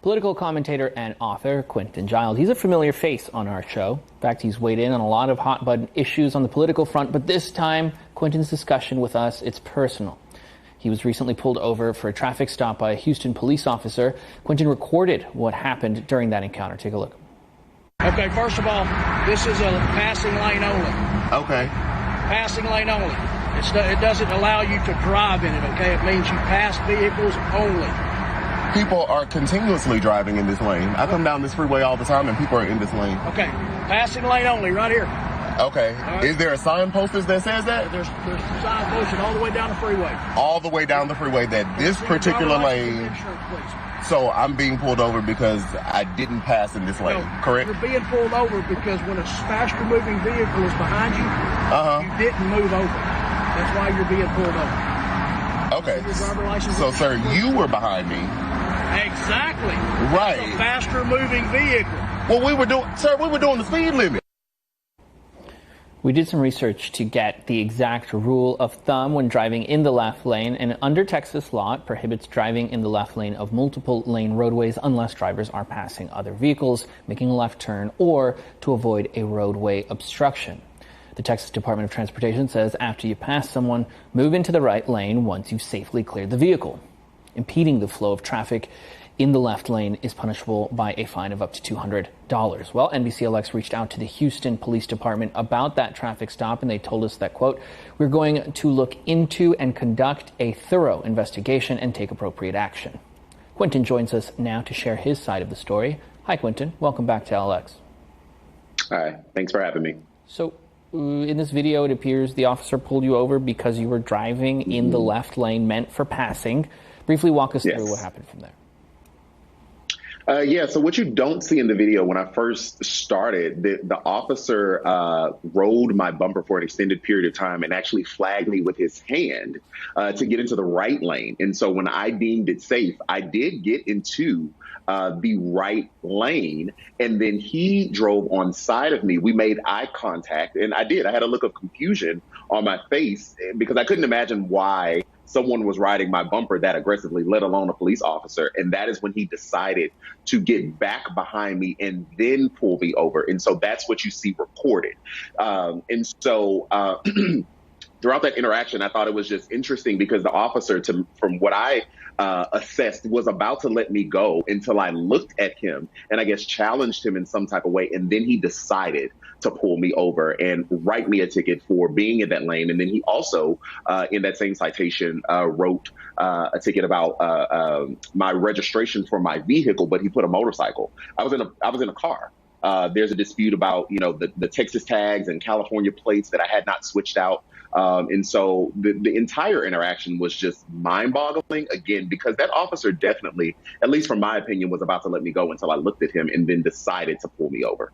Political commentator and author Quentin Giles. He's a familiar face on our show. In fact, he's weighed in on a lot of hot-button issues on the political front, but this time, Quentin's discussion with us, it's personal. He was recently pulled over for a traffic stop by a Houston police officer. Quentin recorded what happened during that encounter. Take a look. Okay, first of all, this is a passing lane only. Okay. Passing lane only. It doesn't allow you to drive in it, okay? It means you pass vehicles only. People are continuously driving in this lane. I come down this freeway all the time and people are in this lane. Okay, passing lane only right here. Okay. Right. Is there a sign posted that says that? There's a sign posted all the way down the freeway. All the way down the freeway that this particular lane. So I'm being pulled over because I didn't pass in this lane, correct? You're being pulled over because when a faster moving vehicle is behind you, you didn't move over. That's why you're being pulled over. Okay. So, sir, you were behind me. Exactly. Right. It's a faster moving vehicle. Well, we were doing the speed limit. We did some research to get the exact rule of thumb when driving in the left lane, and under Texas law, it prohibits driving in the left lane of multiple lane roadways unless drivers are passing other vehicles, making a left turn, or to avoid a roadway obstruction. The Texas Department of Transportation says after you pass someone, move into the right lane once you've safely cleared the vehicle. Impeding the flow of traffic in the left lane is punishable by a fine of up to $200. Well, NBC LX reached out to the Houston Police Department about that traffic stop, and they told us that, quote, we're going to look into and conduct a thorough investigation and take appropriate action. Quentin joins us now to share his side of the story. Hi, Quentin. Welcome back to LX. Hi. Thanks for having me. So in this video, it appears the officer pulled you over because you were driving in the left lane meant for passing. Briefly walk us through what happened from there. So what you don't see in the video, when I first started, the officer rolled my bumper for an extended period of time and actually flagged me with his hand to get into the right lane. And so when I deemed it safe, I did get into the right lane, and then he drove on side of me. We made eye contact, and I had a look of confusion on my face because I couldn't imagine why someone was riding my bumper that aggressively, let alone a police officer. And that is when he decided to get back behind me and then pull me over. And so that's what you see recorded. Throughout that interaction, I thought it was just interesting because the officer, from what I assessed, was about to let me go until I looked at him and I guess challenged him in some type of way. And then he decided to pull me over and write me a ticket for being in that lane. And then he also, in that same citation, wrote a ticket about my registration for my vehicle, but he put a motorcycle. I was in a car. There's a dispute about, the Texas tags and California plates that I had not switched out. And so the entire interaction was just mind-boggling, again, because that officer definitely, at least from my opinion, was about to let me go until I looked at him and then decided to pull me over.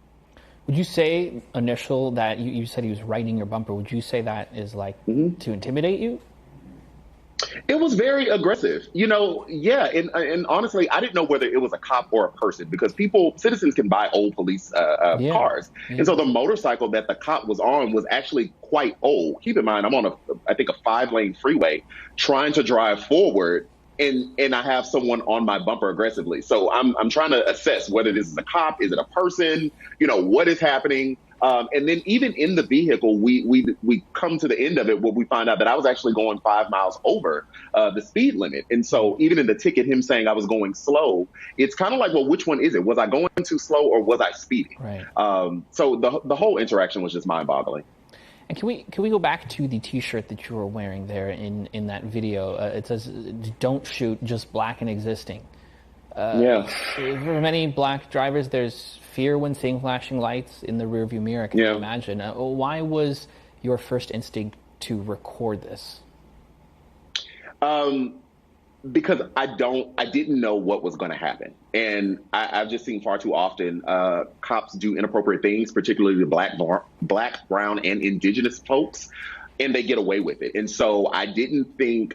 Would you say that you said he was riding your bumper? Would you say that is like to intimidate you? It was very aggressive, and honestly, I didn't know whether it was a cop or a person because citizens can buy old police cars. Yeah. And so the motorcycle that the cop was on was actually quite old. Keep in mind, I'm on I think a 5-lane freeway trying to drive forward, and I have someone on my bumper aggressively. So I'm trying to assess whether this is a cop, is it a person, what is happening. And then even in the vehicle, we come to the end of it where we find out that I was actually going 5 miles over the speed limit. And so even in the ticket, him saying I was going slow, it's kind of like, well, which one is it? Was I going too slow or was I speeding? Right. So the whole interaction was just mind-boggling. And can we go back to the T-shirt that you were wearing there in that video? It says, "Don't shoot, just black and existing." For many black drivers, there's fear when seeing flashing lights in the rearview mirror. I can imagine. Why was your first instinct to record this? Because I didn't know what was going to happen. And I've just seen far too often cops do inappropriate things, particularly the black, brown, and indigenous folks. and they get away with it. And so I didn't think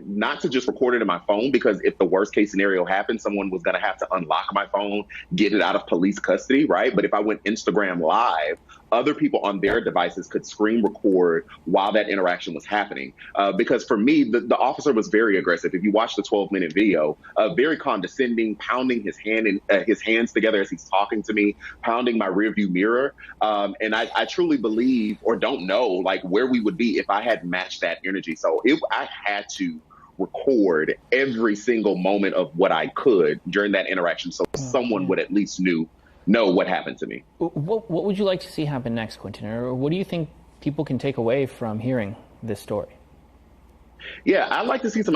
not to just record it in my phone, because if the worst case scenario happened, someone was going to have to unlock my phone, get it out of police custody, right? But if I went Instagram live, other people on their devices could screen record while that interaction was happening. Because for me, the officer was very aggressive. If you watch the 12-minute video, very condescending, pounding his hands together as he's talking to me, pounding my rearview mirror. And I truly believe, or don't know, like where we would be if I had matched that energy. So I had to record every single moment of what I could during that interaction, so someone would at least know what happened to me. What would you like to see happen next, Quentin? Or what do you think people can take away from hearing this story? Yeah, I'd like to see some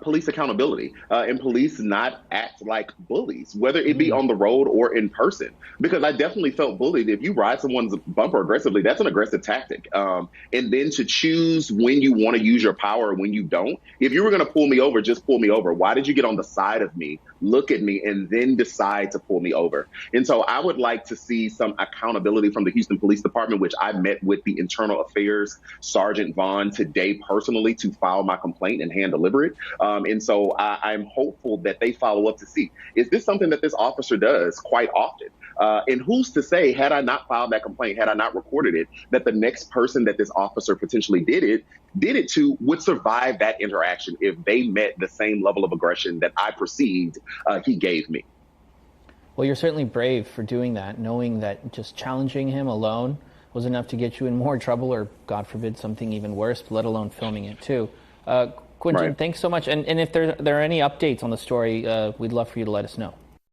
police accountability and police not act like bullies, whether it be on the road or in person, because I definitely felt bullied. If you ride someone's bumper aggressively, that's an aggressive tactic. And then to choose when you want to use your power and when you don't. If you were going to pull me over, just pull me over. Why did you get on the side of me, look at me, and then decide to pull me over? And so I would like to see some accountability from the Houston Police Department, which I met with the Internal Affairs Sergeant Vaughn today personally to file my complaint and hand deliver it. And so I'm hopeful that they follow up to see, is this something that this officer does quite often? And who's to say, had I not filed that complaint, had I not recorded it, that the next person that this officer potentially did it to would survive that interaction if they met the same level of aggression that I perceived he gave me. Well, you're certainly brave for doing that, knowing that just challenging him alone was enough to get you in more trouble, or God forbid something even worse, let alone filming it too. Quentin, thanks so much. And if there are any updates on the story, we'd love for you to let us know.